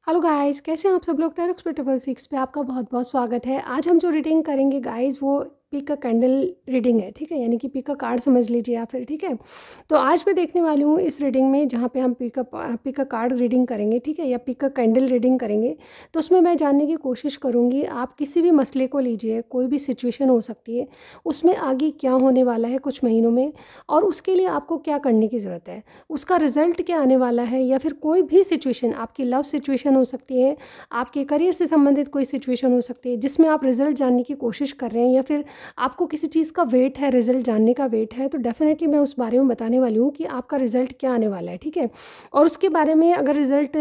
Hello guys, कैसे हैं आप सब लोग। टैरो एक्सपर्ट 6 पे आपका बहुत बहुत स्वागत है। आज हम जो रीडिंग करेंगे गाइस वो पिक अ कैंडल रीडिंग है, ठीक है, यानी कि पिक अ कार्ड समझ लीजिए या फिर, ठीक है। तो आज मैं देखने वाली हूँ इस रीडिंग में जहाँ पे हम पिक अ कार्ड रीडिंग करेंगे, ठीक है, या पिक अ कैंडल रीडिंग करेंगे। तो उसमें मैं जानने की कोशिश करूँगी, आप किसी भी मसले को लीजिए, कोई भी सिचुएशन हो सकती है, उसमें आगे क्या होने वाला है कुछ महीनों में और उसके लिए आपको क्या करने की ज़रूरत है, उसका रिजल्ट क्या आने वाला है, या फिर कोई भी सिचुएशन, आपकी लव सिचुएशन हो सकती है, आपके करियर से संबंधित कोई सिचुएशन हो सकती है जिसमें आप रिजल्ट जानने की कोशिश कर रहे हैं, या फिर आपको किसी चीज़ का वेट है, रिजल्ट जानने का वेट है, तो डेफिनेटली मैं उस बारे में बताने वाली हूँ कि आपका रिजल्ट क्या आने वाला है, ठीक है। और उसके बारे में अगर रिजल्ट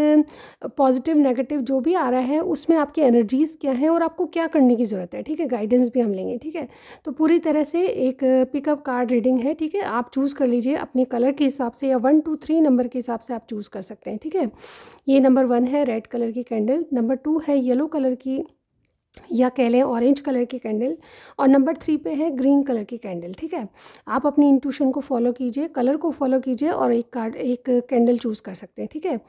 पॉजिटिव नेगेटिव जो भी आ रहा है उसमें आपकी एनर्जीज़ क्या है और आपको क्या करने की ज़रूरत है, ठीक है, गाइडेंस भी हम लेंगे, ठीक है। तो पूरी तरह से एक पिकअप कार्ड रीडिंग है, ठीक है। आप चूज़ कर लीजिए अपने कलर के हिसाब से, या 1 2 3 नंबर के हिसाब से आप चूज़ कर सकते हैं, ठीक है। ये नंबर 1 है रेड कलर की कैंडल, नंबर 2 है येलो कलर की या कह लें ऑरेंज कलर की कैंडल, और नंबर 3 पे है ग्रीन कलर की कैंडल, ठीक है। आप अपनी इंट्यूशन को फॉलो कीजिए, कलर को फॉलो कीजिए और एक कैंडल चूज़ कर सकते हैं, ठीक है।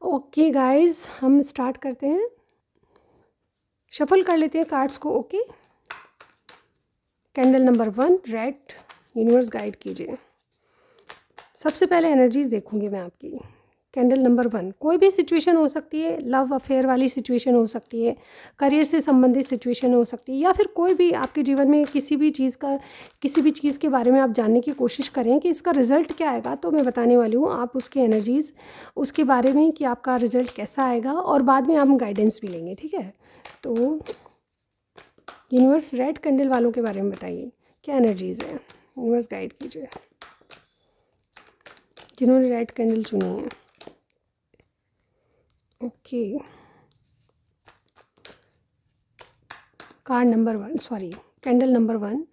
ओके गाइस, हम स्टार्ट करते हैं, शफल कर लेते हैं कार्ड्स को। Okay, candle number 1 red, universe guide कीजिए। सबसे पहले एनर्जीज़ देखूंगी मैं आपकी। कैंडल नंबर 1, कोई भी सिचुएशन हो सकती है, लव अफेयर वाली सिचुएशन हो सकती है, करियर से संबंधित सिचुएशन हो सकती है, या फिर कोई भी आपके जीवन में किसी भी चीज़ के बारे में आप जानने की कोशिश करें कि इसका रिज़ल्ट क्या आएगा। तो मैं बताने वाली हूँ आप उसकी एनर्जीज़, उसके बारे में कि आपका रिज़ल्ट कैसा आएगा, और बाद में हम गाइडेंस भी लेंगे, ठीक है। तो यूनिवर्स रेड कैंडल वालों के बारे में बताइए, क्या एनर्जीज़ है, यूनिवर्स गाइड कीजिए जिन्होंने रेड कैंडल चुनी है। Okay, card number 1, sorry, candle number 1,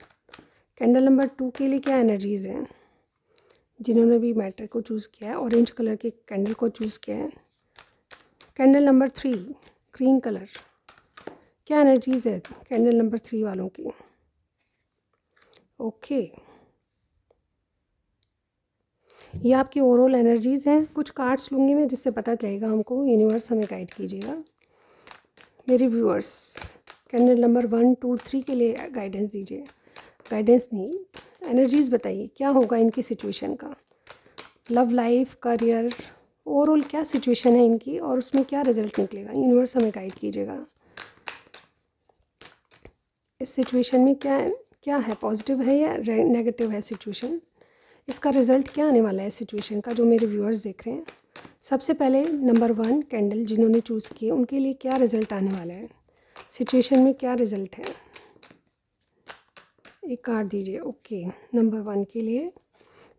candle number 2 के लिए क्या एनर्जीज़ हैं जिन्होंने भी मैटर को चूज़ किया है, ऑरेंज कलर के कैंडल को चूज़ किया है। कैंडल नंबर 3 ग्रीन कलर, क्या एनर्जीज़ है कैंडल नंबर 3 वालों की। ओके, ये आपकी ओवरऑल एनर्जीज़ हैं। कुछ कार्ड्स लूँगी मैं जिससे पता चलेगा हमको, यूनिवर्स हमें गाइड कीजिएगा। मेरे व्यूअर्स, कैंडल नंबर 1 2 3 के लिए गाइडेंस दीजिए, गाइडेंस नहीं, एनर्जीज़ बताइए क्या होगा इनकी सिचुएशन का, लव लाइफ, करियर, ओवरऑल क्या सिचुएशन है इनकी और उसमें क्या रिजल्ट निकलेगा। यूनिवर्स हमें गाइड कीजिएगा, इस सिचुएशन में क्या क्या है, पॉजिटिव है या नेगेटिव है सिचुएशन, इसका रिज़ल्ट क्या आने वाला है सिचुएशन का, जो मेरे व्यूअर्स देख रहे हैं। सबसे पहले नंबर 1 कैंडल जिन्होंने चूज़ किए उनके लिए क्या रिज़ल्ट आने वाला है, सिचुएशन में क्या रिज़ल्ट है, एक कार्ड दीजिए। ओके, नंबर 1 के लिए।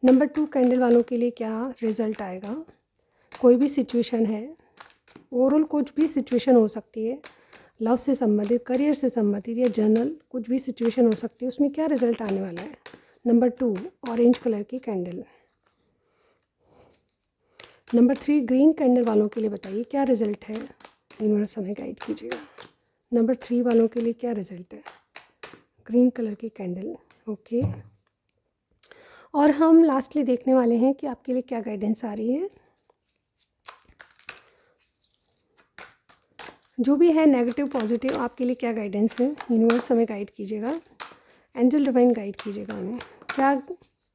नंबर 2 कैंडल वालों के लिए क्या रिज़ल्ट आएगा, कोई भी सिचुएशन है, ओवरऑल कुछ भी सिचुएशन हो सकती है, लव से संबंधित, करियर से संबंधित, या जनरल कुछ भी सिचुएशन हो सकती है, उसमें क्या रिज़ल्ट आने वाला है। नंबर 2 ऑरेंज कलर की कैंडल। नंबर 3 ग्रीन कैंडल वालों के लिए बताइए क्या रिज़ल्ट है, यूनिवर्स हमें गाइड कीजिएगा। नंबर 3 वालों के लिए क्या रिज़ल्ट है, ग्रीन कलर की कैंडल। ओके, और हम लास्टली देखने वाले हैं कि आपके लिए क्या गाइडेंस आ रही है। जो भी है नेगेटिव पॉजिटिव, आपके लिए क्या गाइडेंस है, यूनिवर्स हमें गाइड कीजिएगा, एंजल डिवाइन गाइड कीजिएगा हमें, क्या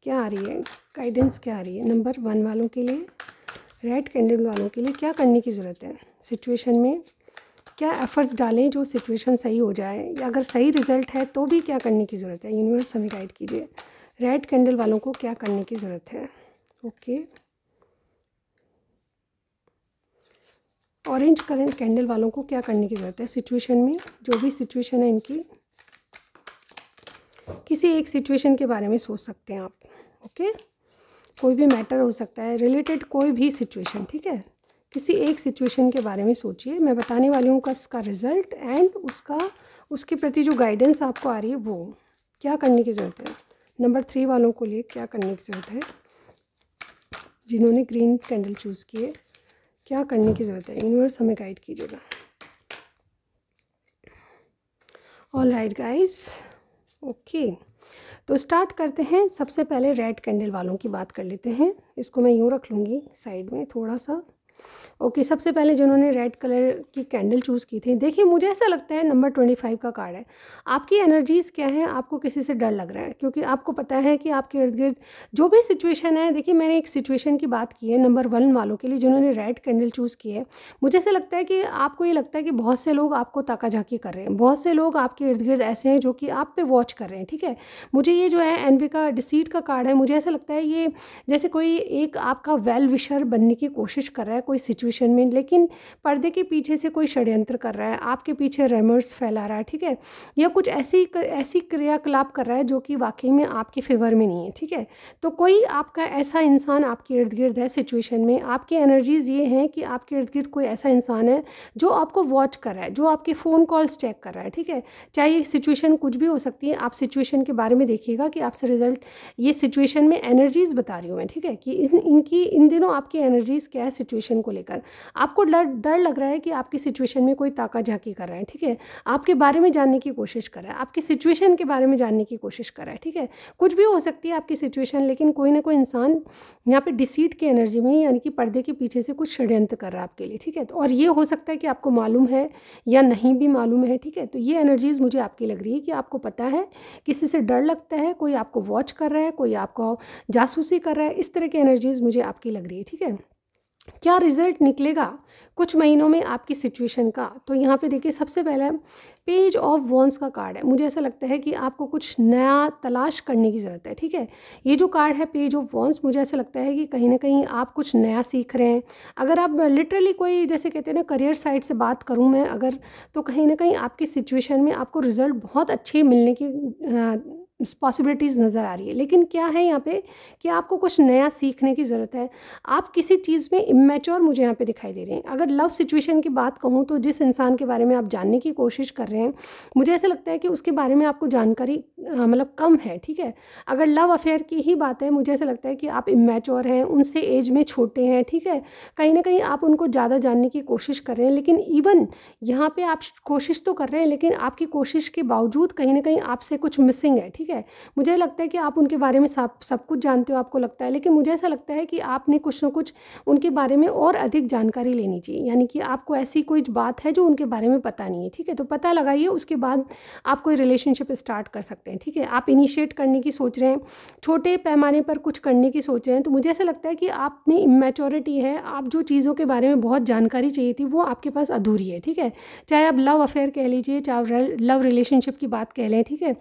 क्या आ रही है गाइडेंस, क्या आ रही है। नंबर 1 वालों के लिए, रेड कैंडल वालों के लिए क्या करने की ज़रूरत है सिचुएशन में, क्या एफर्ट्स डालें जो सिचुएशन सही हो जाए, या अगर सही रिज़ल्ट है तो भी क्या करने की ज़रूरत है। यूनिवर्स हमें गाइड कीजिए, रेड कैंडल वालों को क्या करने की ज़रूरत है। ओके, ऑरेंज कलर कैंडल वालों को क्या करने की ज़रूरत है सिचुएशन में, जो भी सिचुएशन है इनकी, किसी एक सिचुएशन के बारे में सोच सकते हैं आप। ओके, कोई भी मैटर हो सकता है रिलेटेड, कोई भी सिचुएशन, ठीक है, किसी एक सिचुएशन के बारे में सोचिए। मैं बताने वाली हूँ उसका रिज़ल्ट एंड उसके प्रति जो गाइडेंस आपको आ रही है वो क्या करने की ज़रूरत है। नंबर 3 वालों को लिए क्या करने की ज़रूरत है, जिन्होंने ग्रीन कैंडल चूज़ किए, क्या करने की ज़रूरत है, यूनिवर्स हमें गाइड कीजिएगा। ऑल राइट गाइज, ओके, तो स्टार्ट करते हैं। सबसे पहले रेड कैंडल वालों की बात कर लेते हैं, इसको मैं यूँ रख लूँगी साइड में थोड़ा सा। ओके, सबसे पहले जिन्होंने रेड कलर की कैंडल चूज़ की थी, देखिए मुझे ऐसा लगता है नंबर 25 का कार्ड है। आपकी एनर्जीज़ क्या है, आपको किसी से डर लग रहा है, क्योंकि आपको पता है कि आपके इर्द गिर्द जो भी सिचुएशन है, देखिए मैंने एक सिचुएशन की बात की है नंबर 1 वालों के लिए जिन्होंने रेड कैंडल चूज़ की है। मुझे ऐसा लगता है कि आपको ये लगता है कि बहुत से लोग आपको ताका-झाकी कर रहे हैं, बहुत से लोग आपके इर्द गिर्द ऐसे हैं जो कि आप पे वॉच कर रहे हैं, ठीक है। मुझे ये जो है एनबी का डिसीट का कार्ड है, मुझे ऐसा लगता है ये जैसे कोई एक आपका वेल विशर बनने की कोशिश कर रहा है कोई सिचुएशन में, लेकिन पर्दे के पीछे से कोई षड्यंत्र कर रहा है, आपके पीछे रेमर्स फैला रहा है, ठीक है, या कुछ ऐसी क्रियाकलाप कर रहा है जो कि वाकई में आपके फेवर में नहीं है, ठीक है। तो कोई आपका ऐसा इंसान आपके इर्द गिर्द है सिचुएशन में, आपकी एनर्जीज़ ये हैं कि आपके इर्द गिर्द कोई ऐसा इंसान है जो आपको वॉच कर रहा है, जो आपके फ़ोन कॉल्स चेक कर रहा है, ठीक है। चाहे ये सिचुएशन कुछ भी हो सकती है, आप सिचुएशन के बारे में देखिएगा कि आपसे रिजल्ट ये सिचुएशन में एनर्जीज़ बता रही हूँ मैं, ठीक है, कि इन दिनों आपकी एनर्जीज़ क्या है सिचुएशन को लेकर। आपको डर लग रहा है कि आपकी सिचुएशन में कोई ताका-झाकी कर रहा है, ठीक है, आपके बारे में जानने की कोशिश कर रहा है, आपकी सिचुएशन के बारे में जानने की कोशिश कर रहा है, ठीक है। कुछ भी हो सकती है आपकी सिचुएशन, लेकिन कोई ना कोई इंसान यहाँ पे डिसीट की एनर्जी में, यानी कि पर्दे के पीछे से कुछ षड्यंत्र कर रहा है आपके लिए, ठीक है। तो और ये हो सकता है कि आपको मालूम है या नहीं भी मालूम है, ठीक है। तो ये एनर्जीज़ मुझे आपकी लग रही है कि आपको पता है किसी से डर लगता है, कोई आपको वॉच कर रहा है, कोई आपको जासूसी कर रहा है, इस तरह की एनर्जीज़ मुझे आपकी लग रही है, ठीक है। क्या रिजल्ट निकलेगा कुछ महीनों में आपकी सिचुएशन का, तो यहाँ पे देखिए सबसे पहला पेज ऑफ वॉन्ड्स का कार्ड है। मुझे ऐसा लगता है कि आपको कुछ नया तलाश करने की ज़रूरत है, ठीक है। ये जो कार्ड है पेज ऑफ वॉन्ड्स, मुझे ऐसा लगता है कि कहीं ना कहीं आप कुछ नया सीख रहे हैं। अगर आप लिटरली कोई जैसे कहते हैं ना करियर साइड से बात करूँ मैं अगर, तो कहीं ना कहीं आपकी सिचुएशन में आपको रिज़ल्ट बहुत अच्छे मिलने की पॉसिबिलिटीज़ नज़र आ रही है। लेकिन क्या है यहाँ पे कि आपको कुछ नया सीखने की ज़रूरत है। आप किसी चीज़ में इमेच्योर मुझे यहाँ पे दिखाई दे रहे हैं। अगर लव सिचुएशन की बात कहूँ तो जिस इंसान के बारे में आप जानने की कोशिश कर रहे हैं, मुझे ऐसा लगता है कि उसके बारे में आपको जानकारी मतलब कम है, ठीक है। अगर लव अफेयर की ही बात है, मुझे ऐसा लगता है कि आप इमेच्योर हैं, उनसे एज में छोटे हैं, ठीक है। कहीं ना कहीं आप उनको ज़्यादा जानने की कोशिश कर रहे हैं, लेकिन इवन यहाँ पे आप कोशिश तो कर रहे हैं, लेकिन आपकी कोशिश के बावजूद कहीं ना कहीं आपसे कुछ मिसिंग है, ठीक है। मुझे लगता है कि आप उनके बारे में सब कुछ जानते हो, आपको लगता है, लेकिन मुझे ऐसा लगता है कि आपने कुछ ना कुछ उनके बारे में और अधिक जानकारी लेनी चाहिए। यानी कि आपको ऐसी कोई बात है जो उनके बारे में पता नहीं है, ठीक है। तो पता लगाइए, उसके बाद आप कोई रिलेशनशिप स्टार्ट कर सकते हैं, ठीक है। आप इनिशिएट करने की सोच रहे हैं, छोटे पैमाने पर कुछ करने की सोच रहे हैं, तो मुझे ऐसा लगता है कि आप में इमेच्योरिटी है। आप जो चीज़ों के बारे में बहुत जानकारी चाहिए थी वो आपके पास अधूरी है, ठीक है। चाहे आप लव अफेयर कह लीजिए, चाहे लव रिलेशनशिप की बात कह लें, ठीक है।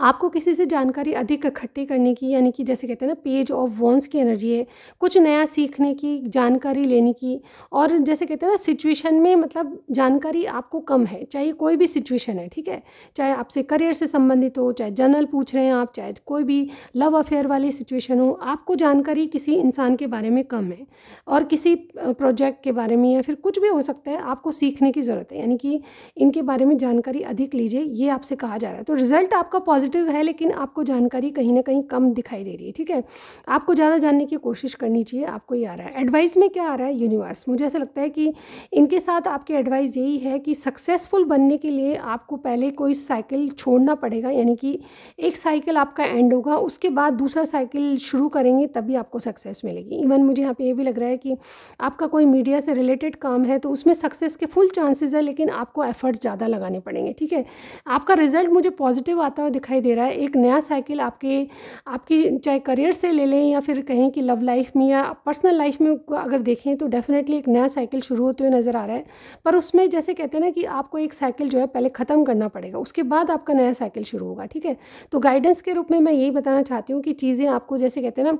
आपको किसी से जानकारी अधिक इकट्ठी करने की, यानी कि जैसे कहते हैं ना पेज ऑफ वॉन्ड्स की एनर्जी है, कुछ नया सीखने की, जानकारी लेने की। और जैसे कहते हैं ना सिचुएशन में मतलब जानकारी आपको कम है, चाहे कोई भी सिचुएशन है, ठीक है। चाहे आपसे करियर से संबंधित हो, चाहे जनरल पूछ रहे हैं आप, चाहे कोई भी लव अफेयर वाली सिचुएशन हो, आपको जानकारी किसी इंसान के बारे में कम है और किसी प्रोजेक्ट के बारे में या फिर कुछ भी हो सकता है, आपको सीखने की ज़रूरत है। यानी कि इनके बारे में जानकारी अधिक लीजिए, ये आपसे कहा जा रहा है। तो रिजल्ट आपका पॉजिटिव है, लेकिन आपको जानकारी कहीं ना कहीं कम दिखाई दे रही है, ठीक है। आपको ज़्यादा जानने की कोशिश करनी चाहिए, आपको ये आ रहा है। एडवाइस में क्या आ रहा है यूनिवर्स, मुझे ऐसा लगता है कि इनके साथ आपकी एडवाइस यही है कि सक्सेसफुल बनने के लिए आपको पहले कोई साइकिल छोड़ना पड़ेगा। यानी कि एक साइकिल आपका एंड होगा, उसके बाद दूसरा साइकिल शुरू करेंगे, तभी आपको सक्सेस मिलेगी। इवन मुझे यहाँ पे ये भी लग रहा है कि आपका कोई मीडिया से रिलेटेड काम है तो उसमें सक्सेस के फुल चांसेस है, लेकिन आपको एफर्ट्स ज़्यादा लगाने पड़ेंगे, ठीक है। आपका रिजल्ट मुझे पॉजिटिव आता हुआ दिखाई दे रहा है। एक नया साइकिल आपकी चाहे करियर से ले लें या फिर कहें कि लव लाइफ में या पर्सनल लाइफ में अगर देखें तो डेफिनेटली एक नया साइकिल शुरू होते हुए नज़र आ रहा है। पर उसमें जैसे कहते हैं ना कि आपको एक साइकिल जो है पहले ख़त्म करना पड़ेगा, उसके बाद आपका नया साइकिल शुरू होगा, ठीक है। तो गाइडेंस के रूप में मैं यही बताना चाहती हूँ कि चीज़ें आपको जैसे कहते हैं ना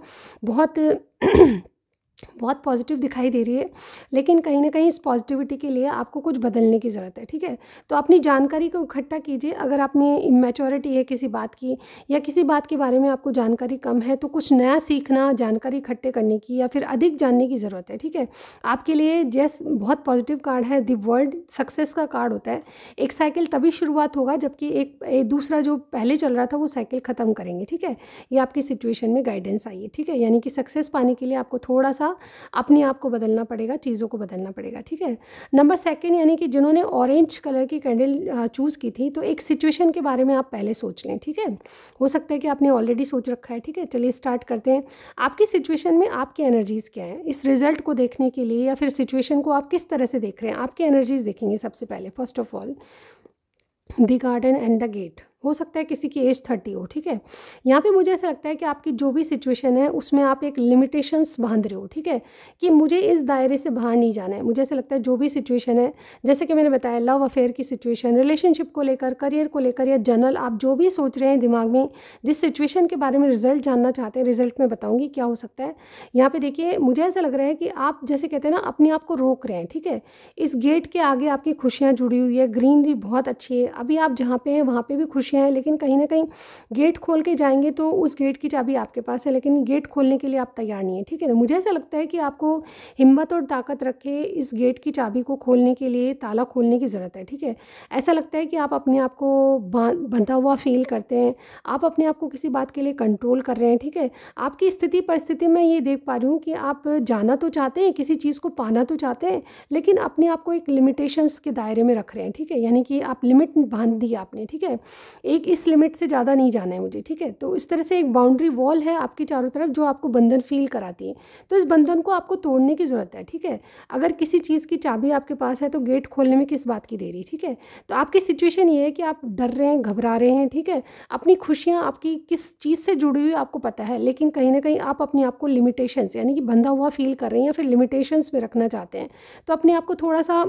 बहुत पॉजिटिव दिखाई दे रही है, लेकिन कहीं ना कहीं इस पॉजिटिविटी के लिए आपको कुछ बदलने की ज़रूरत है, ठीक है। तो अपनी जानकारी को इकट्ठा कीजिए। अगर आप में इमेच्योरिटी है किसी बात की या किसी बात के बारे में आपको जानकारी कम है, तो कुछ नया सीखना, जानकारी इकट्ठे करने की या फिर अधिक जानने की ज़रूरत है, ठीक है। आपके लिए बहुत पॉजिटिव कार्ड है द वर्ल्ड, सक्सेस का कार्ड होता है। एक साइकिल तभी शुरुआत होगा जबकि एक दूसरा जो पहले चल रहा था वो साइकिल ख़त्म करेंगे, ठीक है। ये आपकी सिचुएशन में गाइडेंस आई है, ठीक है। यानी कि सक्सेस पाने के लिए आपको थोड़ा सा सा अपने आप को बदलना पड़ेगा, चीज़ों को बदलना पड़ेगा, ठीक है। नंबर सेकंड, यानी कि जिन्होंने ऑरेंज कलर की कैंडल चूज़ की थी, तो एक सिचुएशन के बारे में आप पहले सोच लें, ठीक है। हो सकता है कि आपने ऑलरेडी सोच रखा है, ठीक है। चलिए स्टार्ट करते हैं। आपकी सिचुएशन में आपकी एनर्जीज़ क्या हैं, इस रिजल्ट को देखने के लिए या फिर सिचुएशन को आप किस तरह से देख रहे हैं, आपकी एनर्जीज़ देखेंगे सबसे पहले। First of all, the garden and the gate. हो सकता है किसी की एज 30 हो, ठीक है। यहाँ पे मुझे ऐसा लगता है कि आपकी जो भी सिचुएशन है उसमें आप एक लिमिटेशंस बांध रहे हो, ठीक है, कि मुझे इस दायरे से बाहर नहीं जाना है। मुझे ऐसा लगता है जो भी सिचुएशन है, जैसे कि मैंने बताया लव अफेयर की सिचुएशन, रिलेशनशिप को लेकर, करियर को लेकर, या जनरल आप जो भी सोच रहे हैं दिमाग में, जिस सिचुएशन के बारे में रिजल्ट जानना चाहते हैं, रिजल्ट में बताऊँगी क्या हो सकता है। यहाँ पर देखिए, मुझे ऐसा लग रहा है कि आप जैसे कहते हैं ना, अपने आप को रोक रहे हैं, ठीक है। इस गेट के आगे आपकी खुशियाँ जुड़ी हुई है, ग्रीनरी बहुत अच्छी है, अभी आप जहाँ पे हैं वहाँ पे भी खुशियाँ हैं, लेकिन कहीं ना कहीं गेट खोल के जाएंगे तो उस गेट की चाबी आपके पास है, लेकिन गेट खोलने के लिए आप तैयार नहीं है, ठीक है। तो मुझे ऐसा लगता है कि आपको हिम्मत और ताकत रखे इस गेट की चाबी को खोलने के लिए, ताला खोलने की ज़रूरत है, ठीक है। ऐसा लगता है कि आप अपने आप को बंधा हुआ फील करते हैं, आप अपने आप को किसी बात के लिए कंट्रोल कर रहे हैं, ठीक है। आपकी स्थिति परिस्थिति में ये देख पा रही हूँ कि आप जाना तो चाहते हैं, किसी चीज़ को पाना तो चाहते हैं, लेकिन अपने आप को एक लिमिटेशंस के दायरे में रख रहे हैं, ठीक है। यानी कि आप लिमिट बांध दी आपने, ठीक है। एक इस लिमिट से ज़्यादा नहीं जाना है मुझे, ठीक है। तो इस तरह से एक बाउंड्री वॉल है आपकी चारों तरफ जो आपको बंधन फील कराती है। तो इस बंधन को आपको तोड़ने की ज़रूरत है, ठीक है। अगर किसी चीज़ की चाबी आपके पास है तो गेट खोलने में किस बात की देरी, ठीक है। तो आपकी सिचुएशन ये है कि आप डर रहे हैं, घबरा रहे हैं, ठीक है। अपनी खुशियाँ आपकी किस चीज़ से जुड़ी हुई आपको पता है, लेकिन कहीं ना कहीं आप अपने आप को लिमिटेशंस यानी कि बंधा हुआ फील कर रहे हैं या फिर लिमिटेशंस में रखना चाहते हैं। तो अपने आप को थोड़ा सा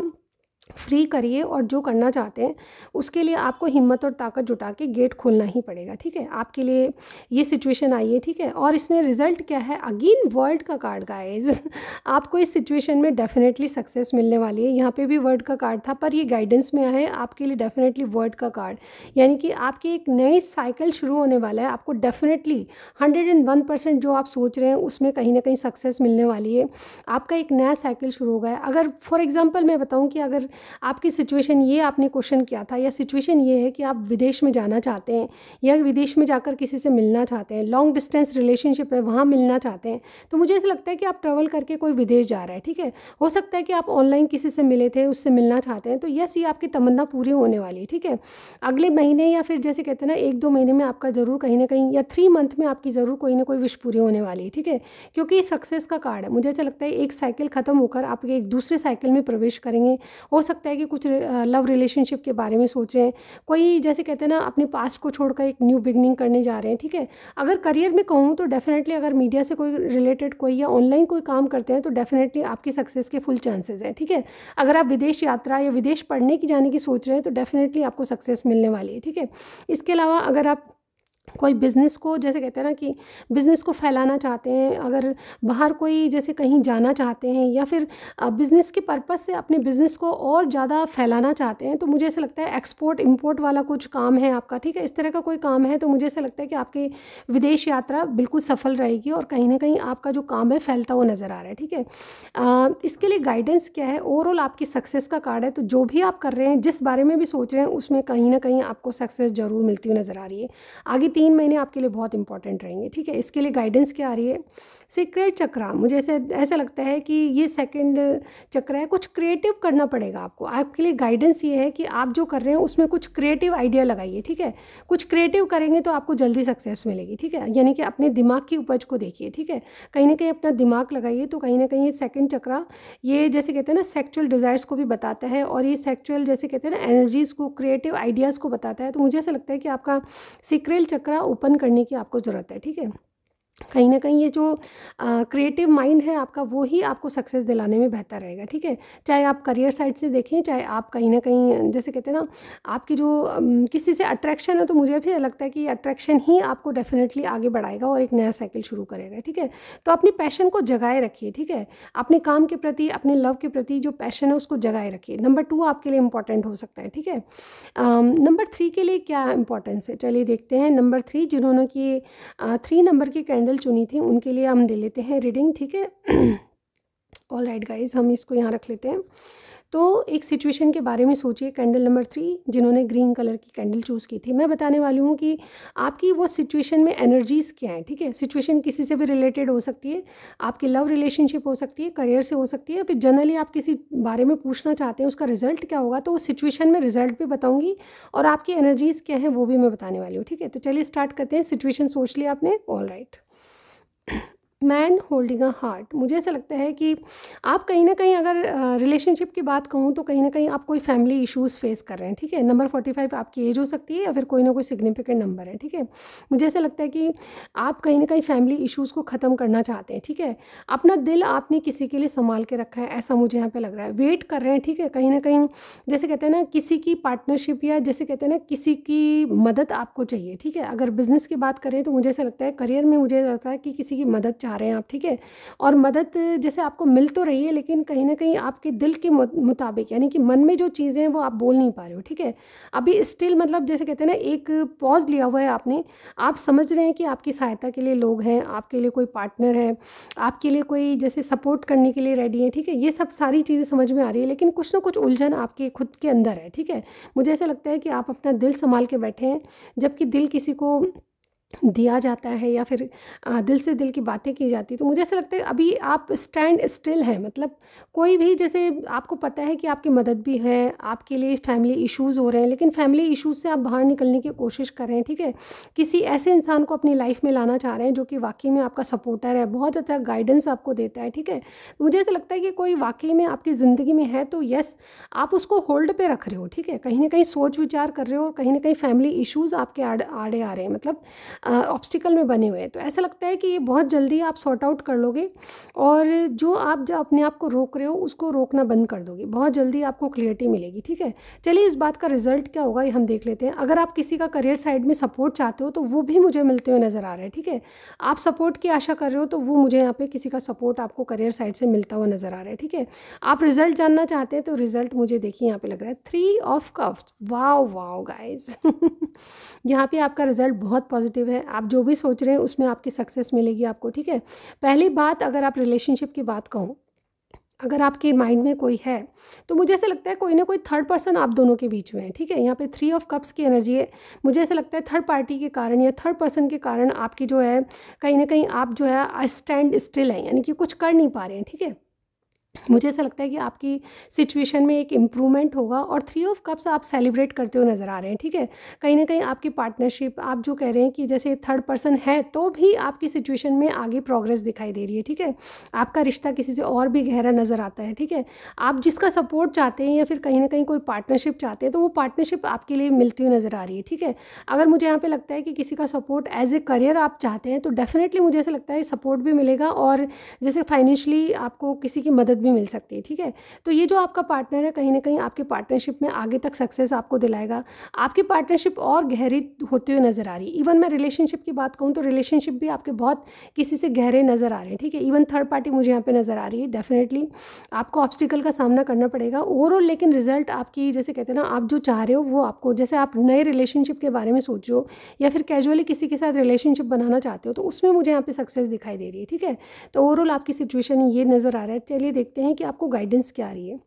फ्री करिए और जो करना चाहते हैं उसके लिए आपको हिम्मत और ताकत जुटा के गेट खोलना ही पड़ेगा, ठीक है। आपके लिए ये सिचुएशन आई है, ठीक है। और इसमें रिजल्ट क्या है, अगेन वर्ल्ड का कार्ड गाइस। आपको इस सिचुएशन में डेफिनेटली सक्सेस मिलने वाली है। यहाँ पे भी वर्ड का कार्ड था, पर ये गाइडेंस में है आपके लिए डेफिनेटली वर्ड का कार्ड, यानी कि आपकी एक नई साइकिल शुरू होने वाला है। आपको डेफिनेटली 101% जो आप सोच रहे हैं उसमें कहीं ना कहीं सक्सेस मिलने वाली है। आपका एक नया साइकिल शुरू होगा। अगर फॉर एग्जाम्पल मैं बताऊँ कि अगर आपकी सिचुएशन ये आपने क्वेश्चन किया था, या सिचुएशन ये है कि आप विदेश में जाना चाहते हैं या विदेश में जाकर किसी से मिलना चाहते हैं, लॉन्ग डिस्टेंस रिलेशनशिप है वहाँ मिलना चाहते हैं, तो मुझे ऐसा लगता है कि आप ट्रैवल करके कोई विदेश जा रहा है, ठीक है। हो सकता है कि आप ऑनलाइन किसी से मिले थे, उससे मिलना चाहते हैं, तो यस ये आपकी तमन्ना पूरी होने वाली है, ठीक है। अगले महीने या फिर जैसे कहते हैं ना 1-2 महीने में आपका ज़रूर कहीं ना कहीं, या 3 मंथ में आपकी ज़रूर कोई ना कोई विश पूरी होने वाली है, ठीक है। क्योंकि सक्सेस का कार्ड है। मुझे ऐसा लगता है एक साइकिल ख़त्म होकर आप एक दूसरे साइकिल में प्रवेश करेंगे। हो सकता है कि कुछ लव रिलेशनशिप के बारे में सोच रहे हैं, कोई जैसे कहते हैं ना अपने पास्ट को छोड़कर एक न्यू बिगनिंग करने जा रहे हैं, ठीक है। अगर करियर में कहूँ तो डेफिनेटली अगर मीडिया से कोई रिलेटेड कोई या ऑनलाइन कोई काम करते हैं तो डेफिनेटली आपकी सक्सेस के फुल चांसेस हैं, ठीक है। अगर आप विदेश यात्रा या विदेश पढ़ने की जाने की सोच रहे हैं तो डेफिनेटली आपको सक्सेस मिलने वाली है, ठीक है। इसके अलावा अगर आप कोई बिज़नेस को जैसे कहते हैं ना कि बिज़नेस को फैलाना चाहते हैं, अगर बाहर कोई जैसे कहीं जाना चाहते हैं या फिर बिज़नेस के पर्पज़ से अपने बिज़नेस को और ज़्यादा फैलाना चाहते हैं, तो मुझे ऐसा लगता है एक्सपोर्ट इंपोर्ट वाला कुछ काम है आपका, ठीक है। इस तरह का कोई काम है तो मुझे ऐसा लगता है कि आपकी विदेश यात्रा बिल्कुल सफल रहेगी और कहीं ना कहीं आपका जो काम है फैलता हुआ नज़र आ रहा है, ठीक है। इसके लिए गाइडेंस क्या है, ओवरऑल आपकी सक्सेस का कार्ड है। तो जो भी आप कर रहे हैं, जिस बारे में भी सोच रहे हैं, उसमें कहीं ना कहीं आपको सक्सेस ज़रूर मिलती हुई नज़र आ रही है। आगे 3 महीने आपके लिए बहुत इंपॉर्टेंट रहेंगे, ठीक है। इसके लिए गाइडेंस क्या आ रही है, सीक्रेट चक्र। मुझे ऐसा लगता है कि ये सेकंड चक्र है, कुछ क्रिएटिव करना पड़ेगा आपको। आपके लिए गाइडेंस ये है कि आप जो कर रहे हैं उसमें कुछ क्रिएटिव आइडिया लगाइए, ठीक है। कुछ क्रिएटिव करेंगे तो आपको जल्दी सक्सेस मिलेगी, ठीक है। यानी कि अपने दिमाग की उपज को देखिए, ठीक है। कहीं ना कहीं अपना दिमाग लगाइए तो कहीं ना कहीं ये सेकंड चक्र ये जैसे कहते हैं ना सेक्सुअल डिज़ायर्स को भी बताता है, और ये सेक्सुअल जैसे कहते हैं ना एनर्जीज़ को, क्रिएटिव आइडियाज़ को बताता है। तो मुझे ऐसा लगता है कि आपका सीक्रेट चक्र ओपन करने की आपको ज़रूरत है, ठीक है। कहीं ना कहीं ये जो क्रिएटिव माइंड है आपका, वो ही आपको सक्सेस दिलाने में बेहतर रहेगा, ठीक है। चाहे आप करियर साइड से देखें, चाहे आप कहीं ना कहीं जैसे कहते हैं ना आपकी जो किसी से अट्रैक्शन है, तो मुझे भी लगता है कि अट्रैक्शन ही आपको डेफिनेटली आगे बढ़ाएगा और एक नया साइकिल शुरू करेगा, ठीक है। तो अपनी पैशन को जगाए रखिए, ठीक है। अपने काम के प्रति, अपने लव के प्रति जो पैशन है उसको जगाए रखिए। नंबर 2 आपके लिए इंपॉर्टेंट हो सकता है, ठीक है। नंबर 3 के लिए क्या इंपॉर्टेंस है, चलिए देखते हैं। नंबर 3 जिन्होंने कि 3 नंबर की कैंडल चुनी थी उनके लिए हम ले लेते हैं रीडिंग, ठीक है। ऑल राइट गाइज, हम इसको यहाँ रख लेते हैं। तो एक सिचुएशन के बारे में सोचिए, कैंडल नंबर 3 जिन्होंने ग्रीन कलर की कैंडल चूज़ की थी। मैं बताने वाली हूँ कि आपकी वो सिचुएशन में एनर्जीज़ क्या हैं, ठीक है। सिचुएशन किसी से भी रिलेटेड हो सकती है, आपकी लव रिलेशनशिप हो सकती है, करियर से हो सकती है, फिर जनरली आप किसी बारे में पूछना चाहते हैं उसका रिजल्ट क्या होगा, तो वो सिचुएशन में रिजल्ट भी बताऊँगी और आपकी एनर्जीज़ क्या हैं वो भी मैं बताने वाली हूँ, ठीक है। तो चलिए स्टार्ट करते हैं। सिचुएशन सोच लिया आपने, all right. Man holding a heart. मुझे ऐसा लगता है कि आप कहीं ना कहीं, अगर रिलेशनशिप की बात कहूँ तो कहीं ना कहीं आप कोई फैमिली इश्यूज़ फेस कर रहे हैं, ठीक है। नंबर 45 आपकी एज हो सकती है या फिर कोई ना कोई सिग्निफिकेंट नंबर है, ठीक है। मुझे ऐसा लगता है कि आप कहीं ना कहीं फैमिली इश्यूज़ को ख़त्म करना चाहते हैं, ठीक है। अपना दिल आपने किसी के लिए संभाल के रखा है, ऐसा मुझे यहाँ पे लग रहा है। वेट कर रहे हैं, ठीक है। कहीं ना कहीं जैसे कहते हैं ना, किसी की पार्टनरशिप या जैसे कहते हैं ना किसी की मदद आपको चाहिए, ठीक है। अगर बिज़नेस की बात करें तो मुझे ऐसा लगता है करियर में मुझे लगता है कि किसी की मदद चाह रहे हैं आप, ठीक है। और मदद जैसे आपको मिल तो रही है लेकिन कहीं ना कहीं आपके दिल के मुताबिक, यानी कि मन में जो चीज़ें हैं वो आप बोल नहीं पा रहे हो, ठीक है। अभी स्टिल मतलब जैसे कहते हैं ना एक पॉज लिया हुआ है आपने, आप समझ रहे हैं कि आपकी सहायता के लिए लोग हैं, आपके लिए कोई पार्टनर है, आपके लिए कोई जैसे सपोर्ट करने के लिए रेडी है, ठीक है। ये सब सारी चीज़ें समझ में आ रही है लेकिन कुछ ना कुछ उलझन आपके खुद के अंदर है, ठीक है। मुझे ऐसा लगता है कि आप अपना दिल संभाल के बैठे हैं, जबकि दिल किसी को दिया जाता है या फिर दिल से दिल की बातें की जाती है। तो मुझे ऐसा लगता है अभी आप स्टैंड स्टिल हैं, मतलब कोई भी, जैसे आपको पता है कि आपकी मदद भी है, आपके लिए फैमिली इश्यूज़ हो रहे हैं लेकिन फैमिली इश्यूज़ से आप बाहर निकलने की कोशिश कर रहे हैं, ठीक है। किसी ऐसे इंसान को अपनी लाइफ में लाना चाह रहे हैं जो कि वाकई में आपका सपोर्टर है, बहुत ज़्यादा गाइडेंस आपको देता है, ठीक है। तो मुझे ऐसा लगता है कि कोई वाकई में आपकी ज़िंदगी में है तो यस, आप उसको होल्ड पे रख रहे हो, ठीक है। कहीं ना कहीं सोच विचार कर रहे हो और कहीं ना कहीं फैमिली इश्यूज़ आपके आड़े आ रहे हैं, मतलब ऑब्स्टिकल में बने हुए हैं। तो ऐसा लगता है कि ये बहुत जल्दी आप सॉर्ट आउट कर लोगे और जो अपने आप को रोक रहे हो उसको रोकना बंद कर दोगे, बहुत जल्दी आपको क्लियरिटी मिलेगी, ठीक है। चलिए इस बात का रिजल्ट क्या होगा ये हम देख लेते हैं। अगर आप किसी का करियर साइड में सपोर्ट चाहते हो तो वो भी मुझे मिलते हुए नज़र आ रहा है, ठीक है। आप सपोर्ट की आशा कर रहे हो तो वो मुझे यहाँ पे किसी का सपोर्ट आपको करियर साइड से मिलता हुआ नज़र आ रहा है, ठीक है। आप रिजल्ट जानना चाहते हैं तो रिजल्ट मुझे देखिए यहाँ पे लग रहा है 3 of cups. Wow wow guys यहाँ पे आपका रिजल्ट बहुत पॉजिटिव है। आप जो भी सोच रहे हैं उसमें आपकी सक्सेस मिलेगी आपको, ठीक है। पहली बात, अगर आप रिलेशनशिप की बात कहूँ, अगर आपके माइंड में कोई है तो मुझे ऐसा लगता है कोई ना कोई थर्ड पर्सन आप दोनों के बीच में है, ठीक है। यहाँ पे 3 ऑफ कप्स की एनर्जी है। मुझे ऐसा लगता है थर्ड पार्टी के कारण या थर्ड पर्सन के कारण आपकी जो है कहीं ना कहीं आप जो है स्टैंड स्टिल हैं, यानी कि कुछ कर नहीं पा रहे हैं, ठीक है। मुझे ऐसा लगता है कि आपकी सिचुएशन में एक इम्प्रूवमेंट होगा और 3 ऑफ कप्स आप सेलिब्रेट करते हुए नज़र आ रहे हैं, ठीक है। कहीं ना कहीं आपकी पार्टनरशिप, आप जो कह रहे हैं कि जैसे थर्ड पर्सन है तो भी आपकी सिचुएशन में आगे प्रोग्रेस दिखाई दे रही है, ठीक है। आपका रिश्ता किसी से और भी गहरा नज़र आता है, ठीक है। आप जिसका सपोर्ट चाहते हैं या फिर कहीं ना कहीं कोई पार्टनरशिप चाहते हैं तो वो पार्टनरशिप आपके लिए मिलती हुई नज़र आ रही है, ठीक है। अगर मुझे यहाँ पर लगता है कि किसी का सपोर्ट एज ए करियर आप चाहते हैं तो डेफिनेटली मुझे ऐसा लगता है सपोर्ट भी मिलेगा और जैसे फाइनेंशियली आपको किसी की मदद भी मिल सकती है, ठीक है। तो ये जो आपका पार्टनर है कहीं ना कहीं आपके पार्टनरशिप में आगे तक सक्सेस आपको दिलाएगा। आपकी पार्टनरशिप और गहरी होती हुई नज़र आ रही है। इवन मैं रिलेशनशिप की बात कहूँ तो रिलेशनशिप भी आपके बहुत किसी से गहरे नज़र आ रहे हैं, ठीक है। इवन थर्ड पार्टी मुझे यहाँ पे नज़र आ रही है। डेफिनेटली आपको ऑब्स्टिकल का सामना करना पड़ेगा ओवरऑल, लेकिन रिजल्ट आपकी जैसे कहते हैं ना, आप जो चाह रहे हो वो आपको, जैसे आप नए रिलेशनशिप के बारे में सोच रहे हो या फिर कैजुअली किसी के साथ रिलेशनशिप बनाना चाहते हो तो उसमें मुझे यहाँ पे सक्सेस दिखाई दे रही है, ठीक है। तो ओवरऑल आपकी सिचुएशन ये नज़र आ रहा है। चलिए देखते हैं कि आपको गाइडेंस क्या आ रही है।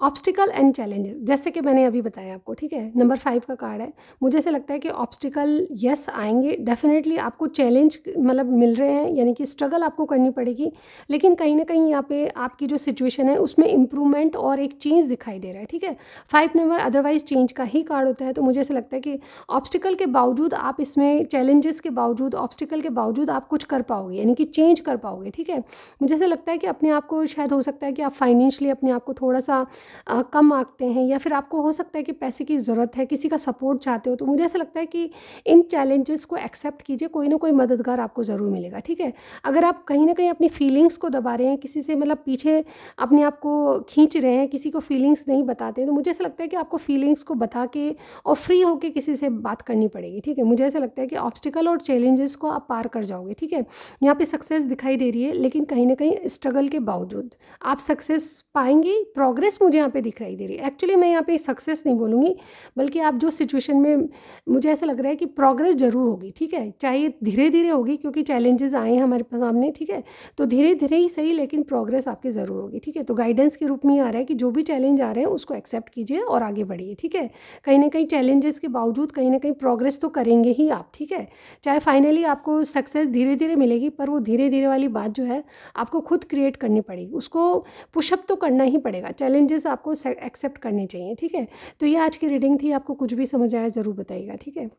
ऑब्स्टिकल एंड चैलेंजेस, जैसे कि मैंने अभी बताया आपको, ठीक है। नंबर 5 का कार्ड है। मुझे ऐसा लगता है कि ऑब्स्टिकल यस आएंगे, डेफिनेटली आपको चैलेंज मतलब मिल रहे हैं, यानी कि स्ट्रगल आपको करनी पड़ेगी, लेकिन कहीं ना कहीं यहाँ पे आपकी जो सिचुएशन है उसमें इम्प्रूवमेंट और एक चेंज दिखाई दे रहा है, ठीक है। 5 नंबर अदरवाइज चेंज का ही कार्ड होता है। तो मुझे ऐसा लगता है कि ऑब्स्टिकल के बावजूद आप इसमें, चैलेंजेस के बावजूद, ऑब्स्टिकल के बावजूद आप कुछ कर पाओगे, यानी कि चेंज कर पाओगे, ठीक है। मुझे ऐसा लगता है कि अपने आप को, शायद हो सकता है कि आप फाइनेंशियली अपने आप को थोड़ा सा कम आंकते हैं या फिर आपको हो सकता है कि पैसे की ज़रूरत है, किसी का सपोर्ट चाहते हो। तो मुझे ऐसा लगता है कि इन चैलेंजेस को एक्सेप्ट कीजिए, कोई ना कोई मददगार आपको ज़रूर मिलेगा, ठीक है। अगर आप कहीं ना कहीं अपनी फीलिंग्स को दबा रहे हैं, किसी से मतलब पीछे अपने आप को खींच रहे हैं, किसी को फीलिंग्स नहीं बताते, तो मुझे ऐसा लगता है कि आपको फीलिंग्स को बता के और फ्री होकर किसी से बात करनी पड़ेगी, ठीक है। मुझे ऐसा लगता है कि ऑब्स्टिकल और चैलेंजेस को आप पार कर जाओगे, ठीक है। यहाँ पे सक्सेस दिखाई दे रही है लेकिन कहीं ना कहीं स्ट्रगल के बावजूद आप सक्सेस पाएंगे। प्रोग्रेस मुझे यहाँ पे दिखाई दे रही है। एक्चुअली मैं यहाँ पे सक्सेस नहीं बोलूँगी, बल्कि आप जो सिचुएशन में, मुझे ऐसा लग रहा है कि प्रोग्रेस ज़रूर होगी, ठीक है, चाहे धीरे धीरे होगी क्योंकि चैलेंजेस आए हैं हमारे सामने, ठीक है, तो धीरे धीरे ही सही लेकिन प्रोग्रेस आपकी ज़रूर होगी, ठीक है। तो गाइडेंस के रूप में ये आ रहा है कि जो भी चैलेंज आ रहे हैं उसको एक्सेप्ट कीजिए और आगे बढ़िए, ठीक है। कहीं ना कहीं चैलेंजेस के बावजूद कहीं ना कहीं प्रोग्रेस तो करेंगे ही आप, ठीक है। चाहे फाइनली आपको सक्सेस धीरे धीरे मिलेगी, पर वो धीरे धीरे वाली बात जो है आपको खुद क्रिएट करनी पड़ेगी, उसको पुशअप तो करना ही पड़ेगा, चैलेंजेस आपको एक्सेप्ट करने चाहिए, ठीक है। तो ये आज की रीडिंग थी, आपको कुछ भी समझ आया ज़रूर बताइएगा, ठीक है।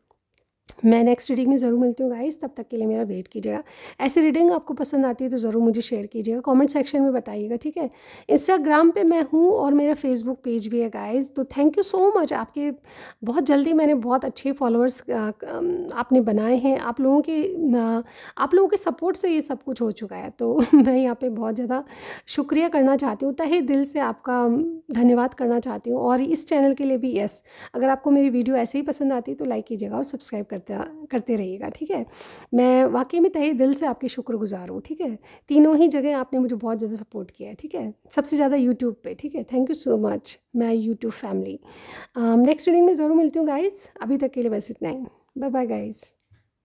मैं नेक्स्ट रीडिंग में ज़रूर मिलती हूँ गाइस, तब तक के लिए मेरा वेट कीजिएगा। ऐसी रीडिंग आपको पसंद आती है तो ज़रूर मुझे शेयर कीजिएगा, कमेंट सेक्शन में बताइएगा, ठीक है। इंस्टाग्राम पे मैं हूँ और मेरा फेसबुक पेज भी है गाइस, तो थैंक यू सो मच। आपके बहुत जल्दी मैंने बहुत अच्छे फॉलोअर्स आपने बनाए हैं, आप लोगों के सपोर्ट से ये सब कुछ हो चुका है, तो मैं यहाँ पर बहुत ज़्यादा शुक्रिया करना चाहती हूँ, तहे दिल से आपका धन्यवाद करना चाहती हूँ। और इस चैनल के लिए भी यस, अगर आपको मेरी वीडियो ऐसे ही पसंद आती है तो लाइक कीजिएगा और सब्सक्राइब करते रहिएगा, ठीक है। मैं वाकई में तहे दिल से आपकी शुक्रगुजार हूँ, ठीक है। तीनों ही जगह आपने मुझे बहुत ज़्यादा सपोर्ट किया है, ठीक है, सबसे ज़्यादा यूट्यूब पे, ठीक है। Thank you so much my YouTube family. Next reading में ज़रूर मिलती हूँ गाइज़, अभी तक के लिए बस इतना ही। Bye bye guys.